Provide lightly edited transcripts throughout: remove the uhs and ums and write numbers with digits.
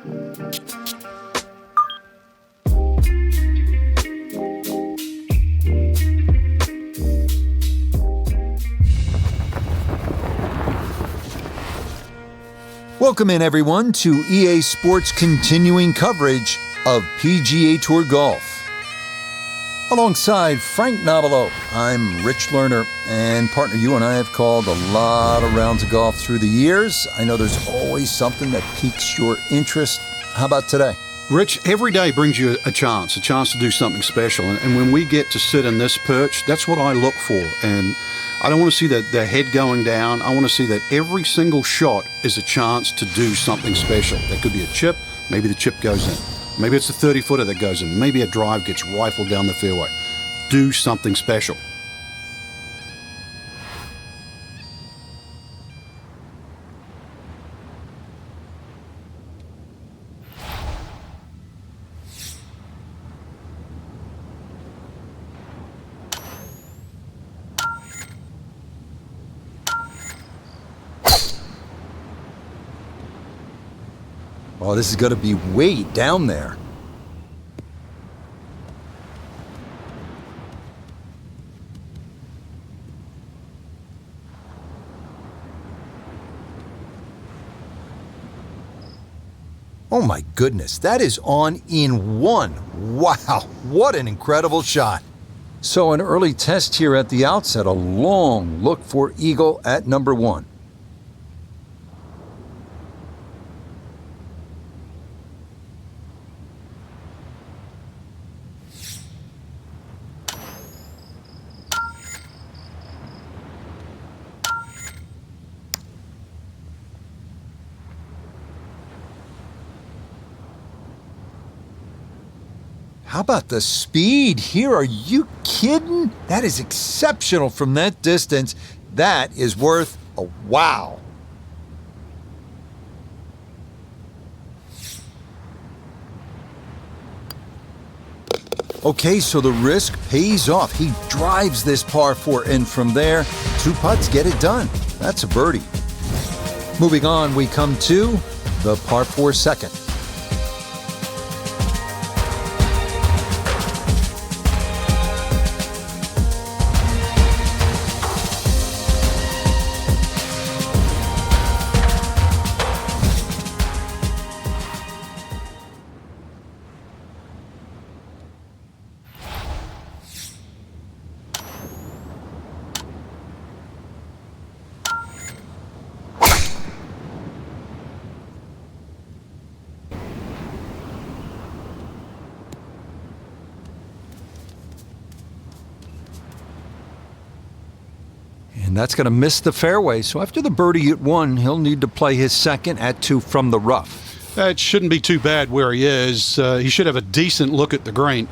Welcome in, everyone, to EA Sports' continuing coverage of PGA Tour Golf. Alongside Frank Novelo, I'm Rich Lerner, and partner, you and I have called a lot of rounds of golf through the years. I know there's always something that piques your interest. How about today? Rich, every day brings you a chance to do something special. And when we get to sit in this perch, that's what I look for. And I don't want to see the head going down. I want to see that every single shot is a chance to do something special. That could be a chip. Maybe the chip goes in. Maybe it's a 30-footer that goes in. Maybe a drive gets rifled down the fairway. Do something special. Oh, this is going to be way down there. Oh my goodness, that is on in one. Wow, what an incredible shot. So an early test here at the outset, a long look for eagle at number 1. How about the speed here? Are you kidding? That is exceptional from that distance. That is worth a wow. Okay, so the risk pays off. He drives this par 4, and from there, 2 putts get it done. That's a birdie. Moving on, we come to the par 4 second. And that's going to miss the fairway. So after the birdie at 1, he'll need to play his second at 2 from the rough. It shouldn't be too bad where he is. He should have a decent look at the green.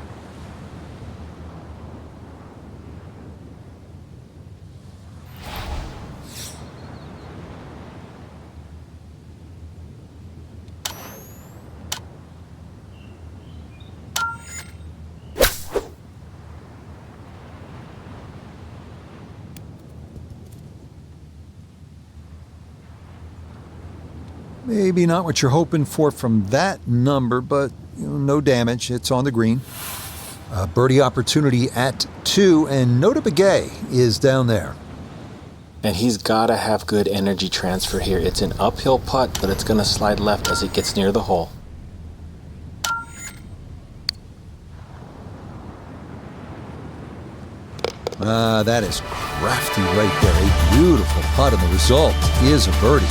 Maybe not what you're hoping for from that number, but no damage. It's on the green. Birdie opportunity at 2, and Nota Begay is down there. And he's got to have good energy transfer here. It's an uphill putt, but it's going to slide left as it gets near the hole. That is crafty right there. A beautiful putt, and the result is a birdie.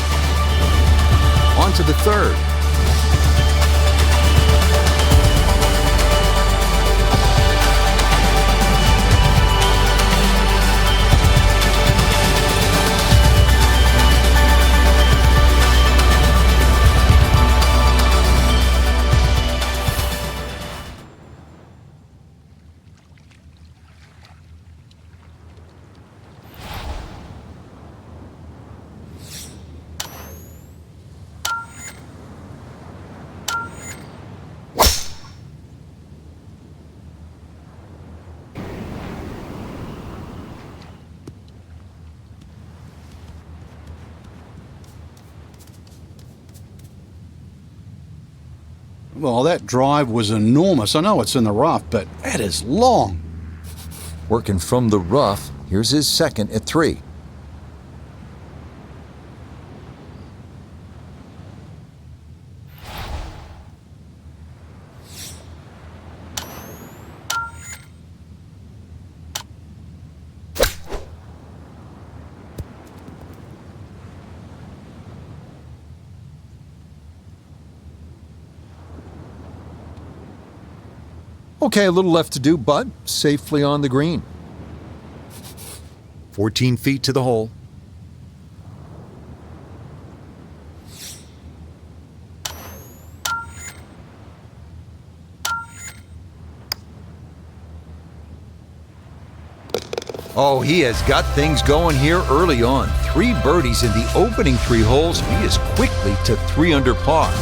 On to the third. Well, that drive was enormous. I know it's in the rough, but that is long. Working from the rough, here's his second at 3. Okay, a little left to do, but safely on the green. 14 feet to the hole. Oh, he has got things going here early on. 3 birdies in the opening 3 holes. He is quickly to 3 under par.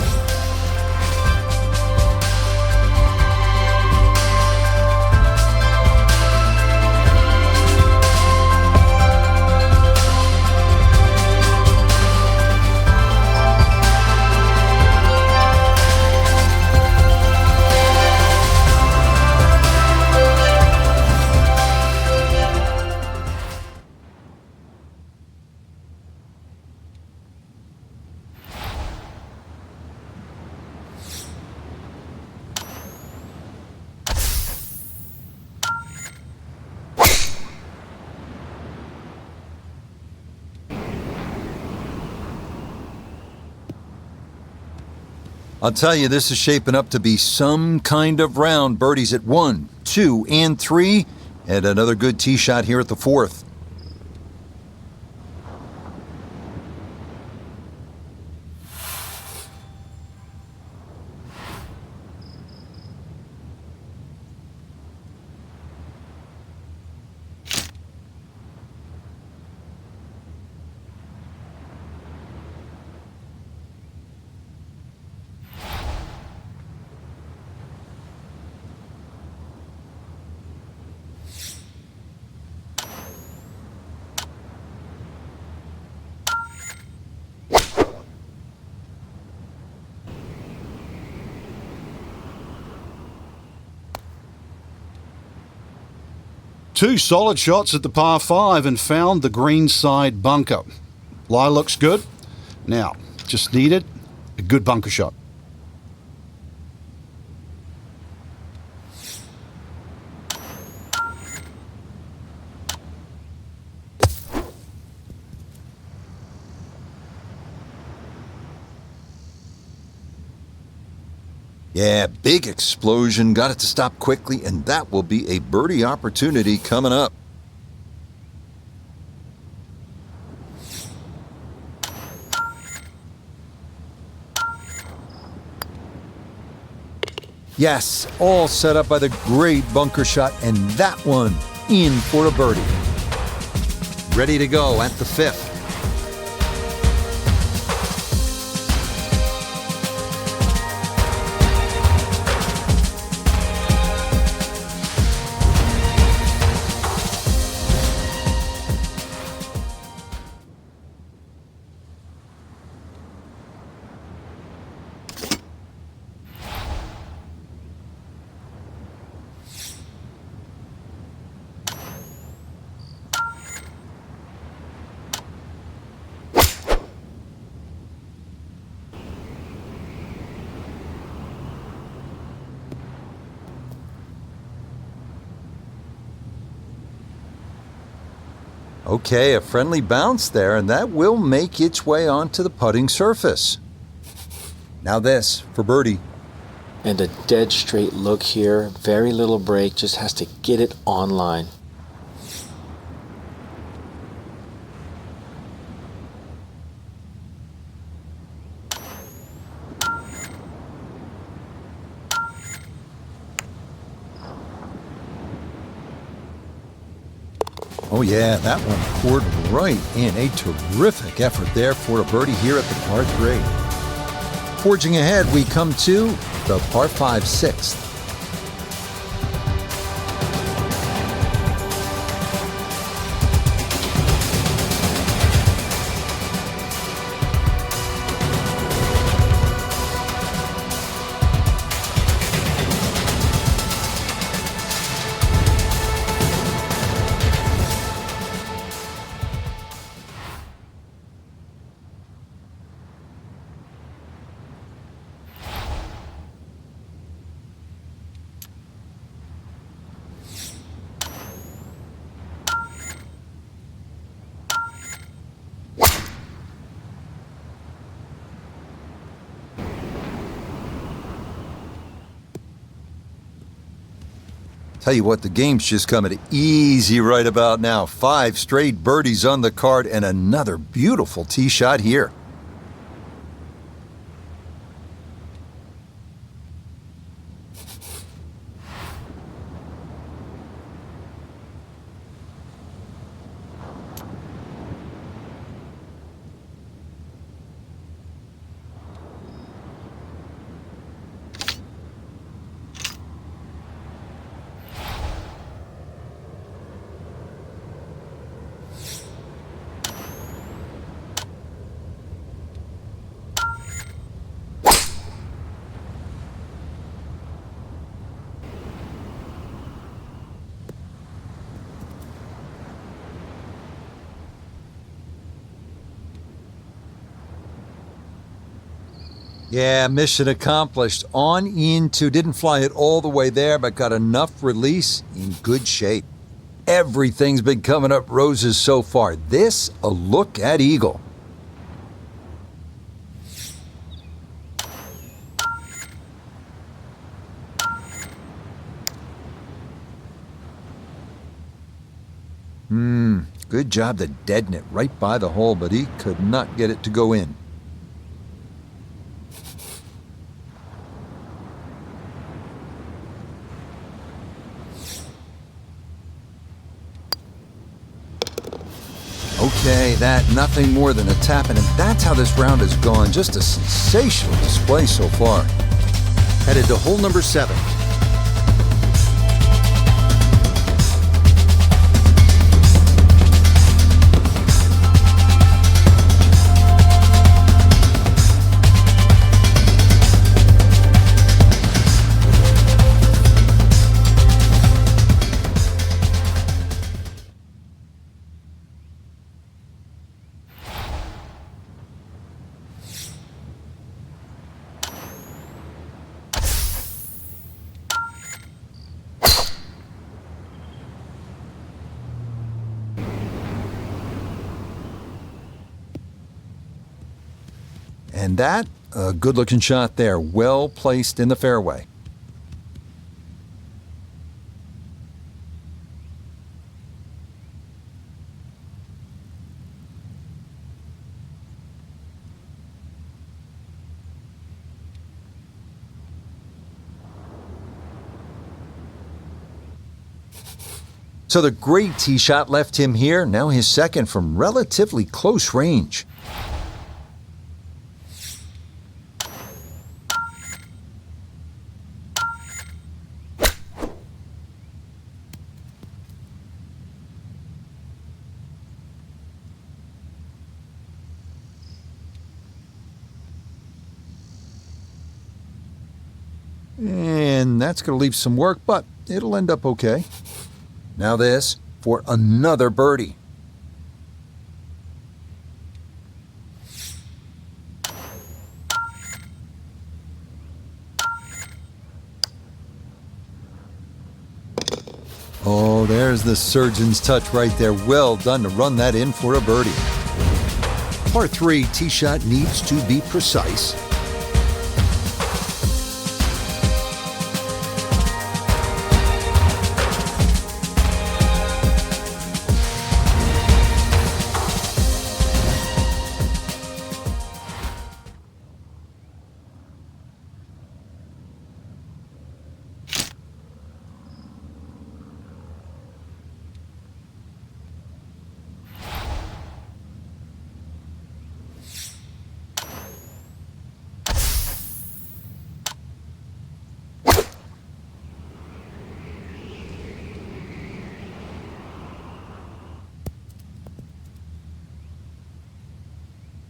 I'll tell you, this is shaping up to be some kind of round. Birdies at 1, 2, and 3, and another good tee shot here at the 4th. Two solid shots at the par 5 and found the green side bunker. Lie looks good. Now, just needed a good bunker shot. Yeah, big explosion. Got it to stop quickly, and that will be a birdie opportunity coming up. Yes, all set up by the great bunker shot, and that one in for a birdie. Ready to go at the 5th. Okay, a friendly bounce there, and that will make its way onto the putting surface. Now this for birdie. And a dead straight look here. Very little break, just has to get it on line. Oh yeah, that one poured right in. A terrific effort there for a birdie here at the par 3. Forging ahead, we come to the par 5 6th. Tell you what, the game's just coming easy right about now. 5 straight birdies on the card and another beautiful tee shot here. Yeah, mission accomplished. On into, didn't fly it all the way there, but got enough release, in good shape. Everything's been coming up roses so far. This, a look at eagle. Good job to deaden it right by the hole, but he could not get it to go in. Okay, that nothing more than a tapping, and that's how this round has gone. Just a sensational display so far. Headed to hole number 7. And that, a good-looking shot there, well placed in the fairway. So the great tee shot left him here, now his second from relatively close range. And that's going to leave some work, but it'll end up okay. Now this for another birdie. Oh, there's the surgeon's touch right there. Well done to run that in for a birdie. Par 3 tee shot needs to be precise.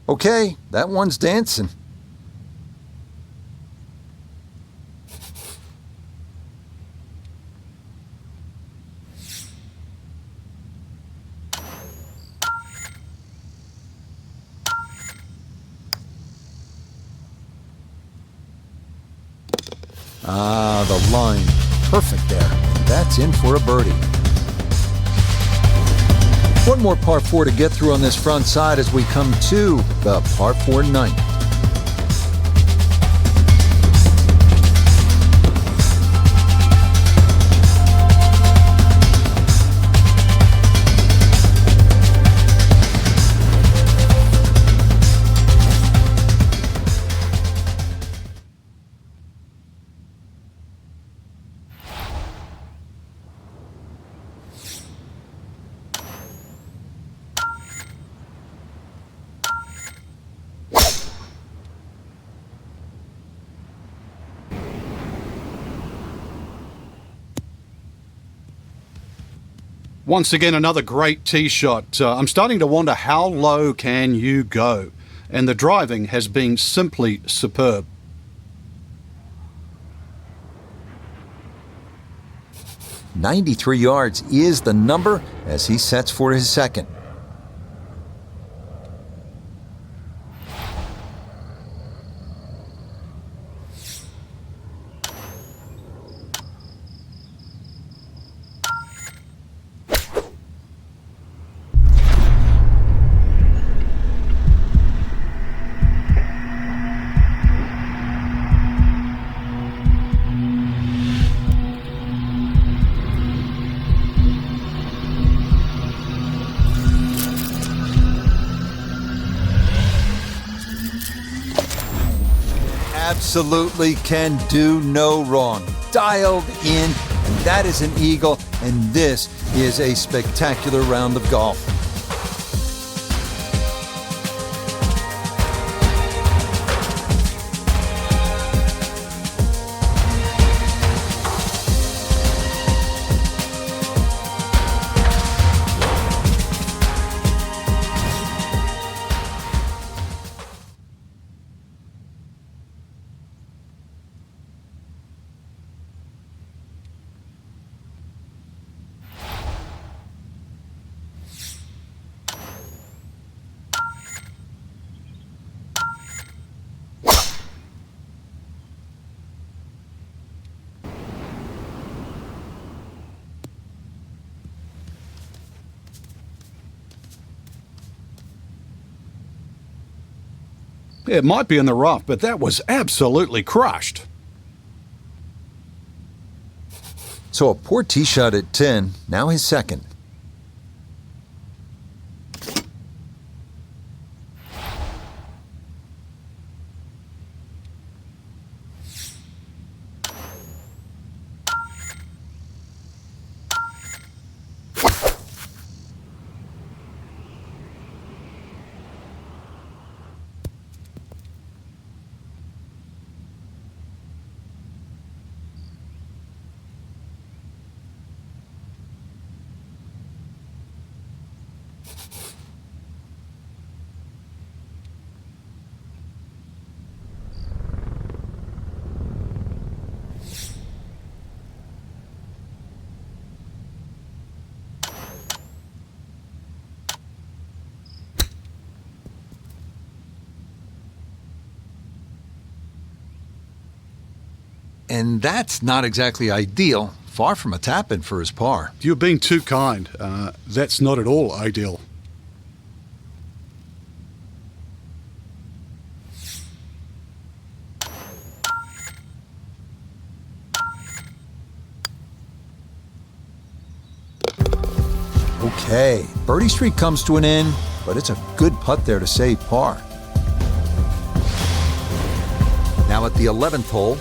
Okay, that one's dancing. Ah, the line. Perfect there. That's in for a birdie. One more par 4 to get through on this front side as we come to the par 4 ninth. Once again, another great tee shot. I'm starting to wonder, how low can you go? And the driving has been simply superb. "93 yards is the number as he sets for his second. Absolutely can do no wrong. Dialed in, and that is an eagle, and this is a spectacular round of golf. It might be in the rough, but that was absolutely crushed. So a poor tee shot at 10, now his second. And that's not exactly ideal. Far from a tap-in for his par. You're being too kind. That's not at all ideal. Okay, birdie streak comes to an end, but it's a good putt there to save par. Now at the 11th hole.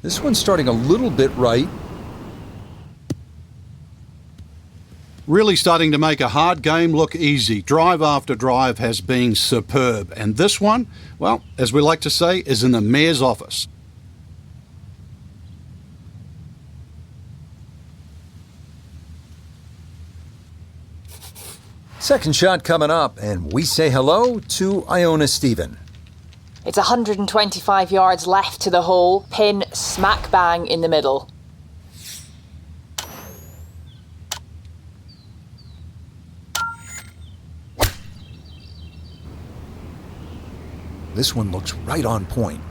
This one's starting a little bit right. Really starting to make a hard game look easy. Drive after drive has been superb. And this one, well, as we like to say, is in the mayor's office. Second shot coming up, and we say hello to Iona Stephen. It's 125 yards left to the hole, pin smack bang in the middle. This one looks right on point.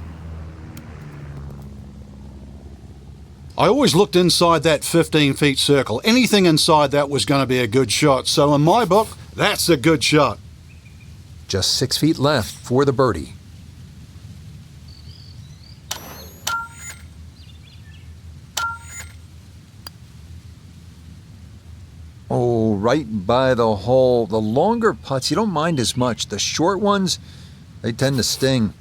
I always looked inside that 15-feet circle. Anything inside that was going to be a good shot. So in my book, that's a good shot. Just 6 feet left for the birdie. Oh, right by the hole. The longer putts, you don't mind as much. The short ones, they tend to sting.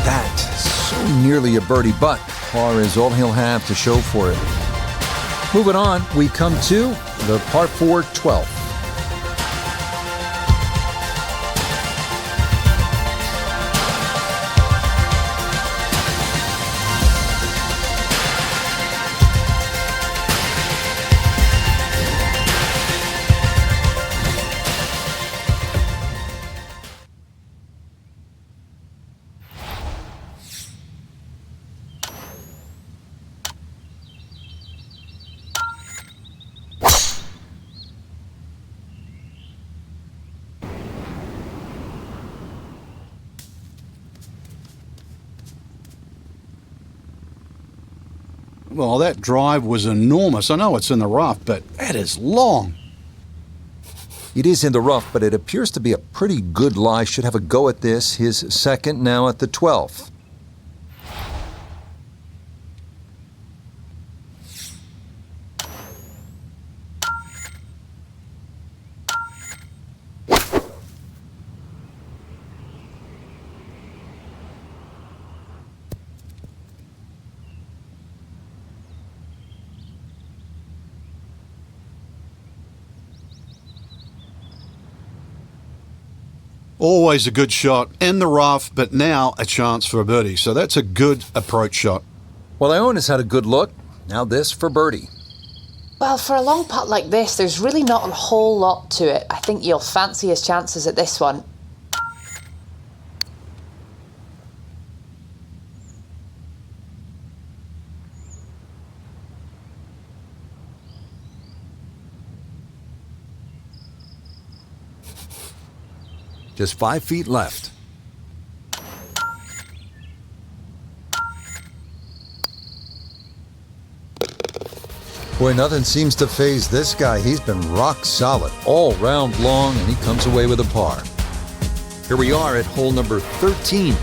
That, so nearly a birdie, but par is all he'll have to show for it. Moving on, we come to the par 4 12th. Well, that drive was enormous. I know it's in the rough, but that is long. It is in the rough, but it appears to be a pretty good lie. Should have a go at this. His second now at the 12th. Always a good shot in the rough, but now a chance for a birdie. So that's a good approach shot. Well, Iona's had a good look. Now this for birdie. Well, for a long putt like this, there's really not a whole lot to it. I think you'll fancy his chances at this one. Just 5 feet left. Boy, nothing seems to faze this guy. He's been rock solid all round long, and he comes away with a par. Here we are at hole number 13.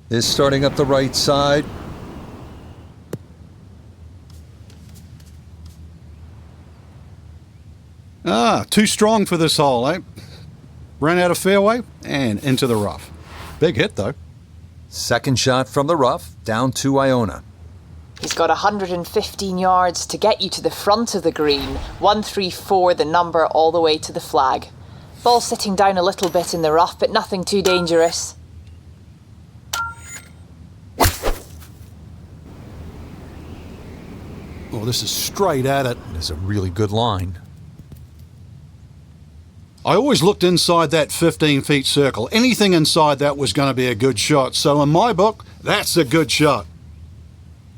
Is starting up the right side. Too strong for this hole, eh? Ran out of fairway and into the rough. Big hit, though. Second shot from the rough, down to Iona. He's got 115 yards to get you to the front of the green. 134, the number, all the way to the flag. Ball sitting down a little bit in the rough, but nothing too dangerous. Oh, this is straight at it. It's a really good line. I always looked inside that 15-feet circle. Anything inside that was going to be a good shot. So in my book, that's a good shot.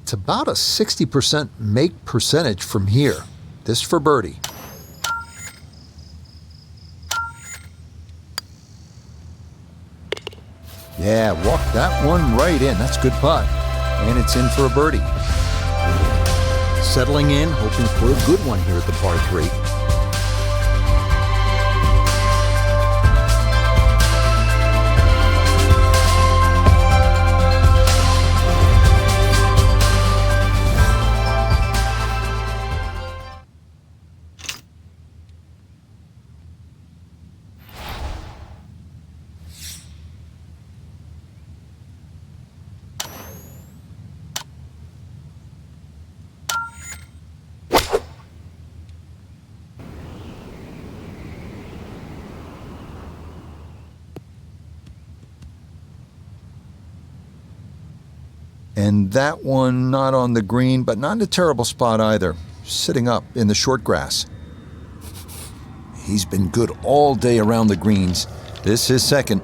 It's about a 60% make percentage from here. This for birdie. Yeah, walk that one right in. That's a good putt. And it's in for a birdie. Settling in, hoping for a good one here at the par 3. And that one not on the green, but not in a terrible spot either. Sitting up in the short grass. He's been good all day around the greens. This is second.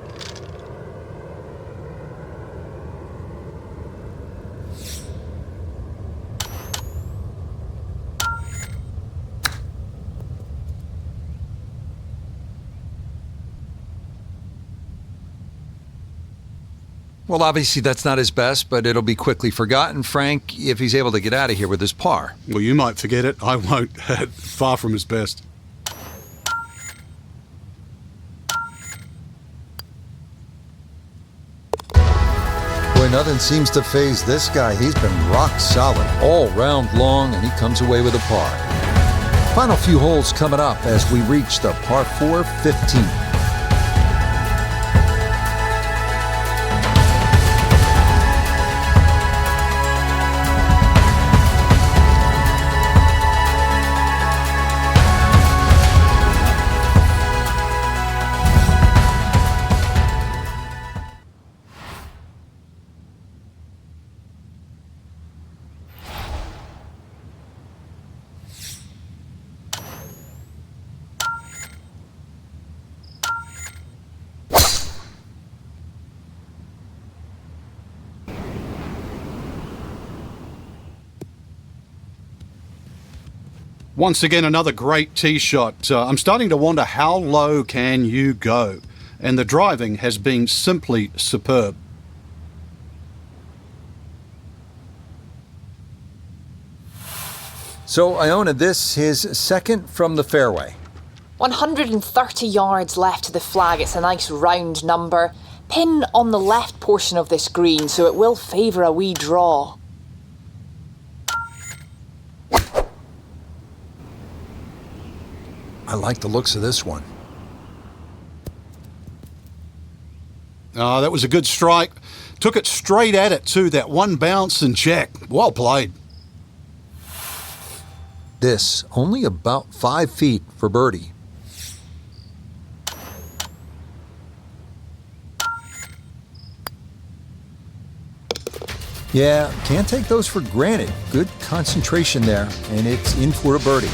Well, obviously that's not his best, but it'll be quickly forgotten, Frank, if he's able to get out of here with his par. Well, you might forget it. I won't. Far from his best. Boy, nothing seems to faze this guy. He's been rock solid all round long, and he comes away with a par. Final few holes coming up as we reach the par 4 15. Once again, another great tee shot. I'm starting to wonder, how low can you go? And the driving has been simply superb. So Iona, this his second from the fairway. 130 yards left to the flag. It's a nice round number. Pin on the left portion of this green, so it will favour a wee draw. I like the looks of this one. That was a good strike. Took it straight at it, too. That one bounce and check. Well played. This only about 5 feet for birdie. Yeah, can't take those for granted. Good concentration there, and it's in for a birdie.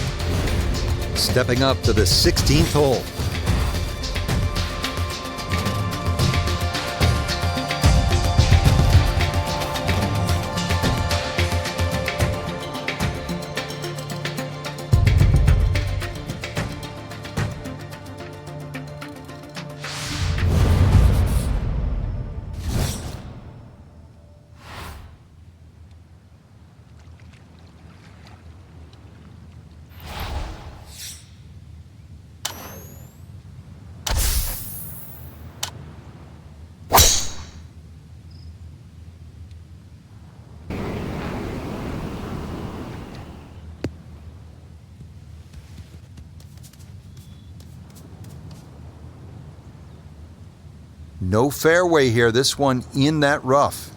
Stepping up to the 16th hole. No fairway here, this one in that rough.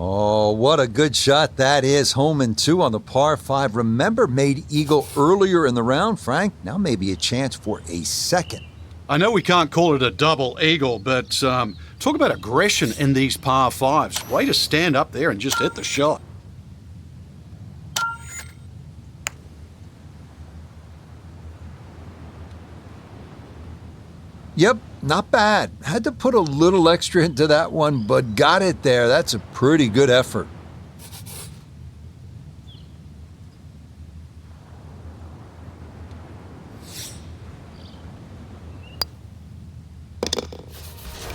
Oh, what a good shot that is. Home and 2 on the par 5. Remember, made eagle earlier in the round, Frank. Now maybe a chance for a second. I know we can't call it a double eagle, but talk about aggression in these par 5s. Way to stand up there and just hit the shot. Yep, not bad. Had to put a little extra into that one, but got it there. That's a pretty good effort.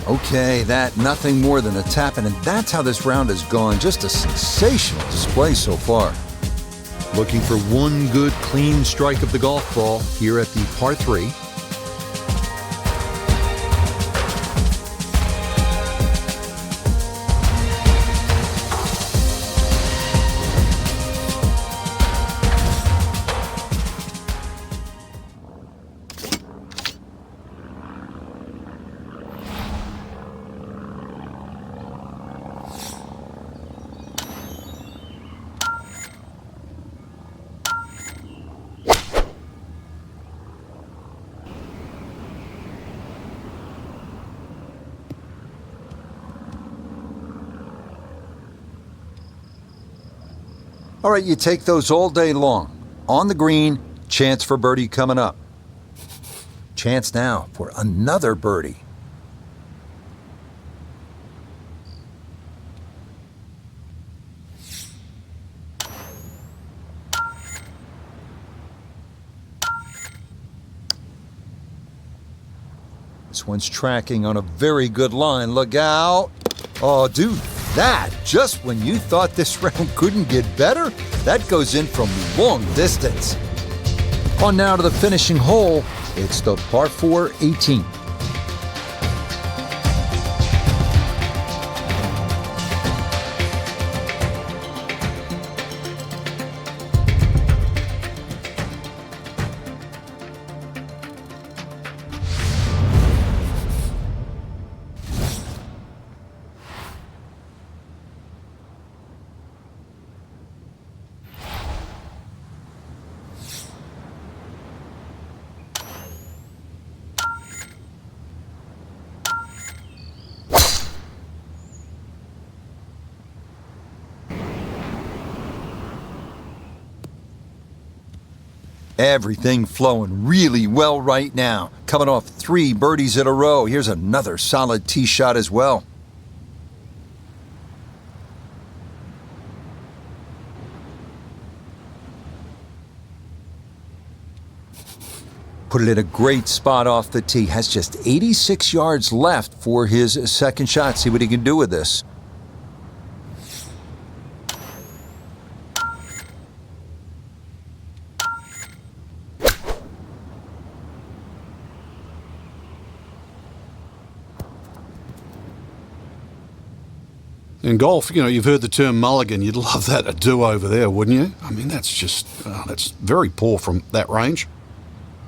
Okay, that nothing more than a tap-in, and that's how this round has gone. Just a sensational display so far. Looking for one good, clean strike of the golf ball here at the par 3. All right, you take those all day long. On the green, chance for birdie coming up. Chance now for another birdie. This one's tracking on a very good line. Look out. Oh, dude, that, just when you thought this round couldn't get better, that goes in from long distance. On now to the finishing hole. It's the par 4 18. Everything flowing really well right now. Coming off 3 birdies in a row. Here's another solid tee shot as well. Put it in a great spot off the tee. Has just 86 yards left for his second shot. See what he can do with this. In golf, you've heard the term mulligan. You'd love that, a do-over there, wouldn't you? I mean, that's just, that's very poor from that range.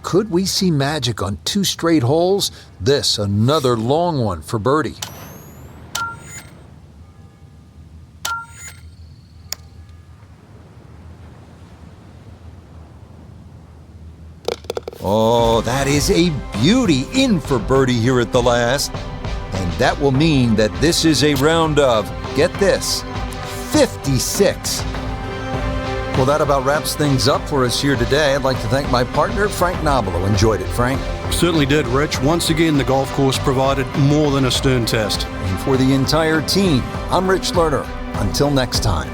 Could we see magic on 2 straight holes? This, another long one for birdie. Oh, that is a beauty, in for birdie here at the last. And that will mean that this is a round of, get this, 56. Well, that about wraps things up for us here today. I'd like to thank my partner, Frank Nobilo. Enjoyed it, Frank. Certainly did, Rich. Once again, the golf course provided more than a stern test. And for the entire team, I'm Rich Lerner. Until next time.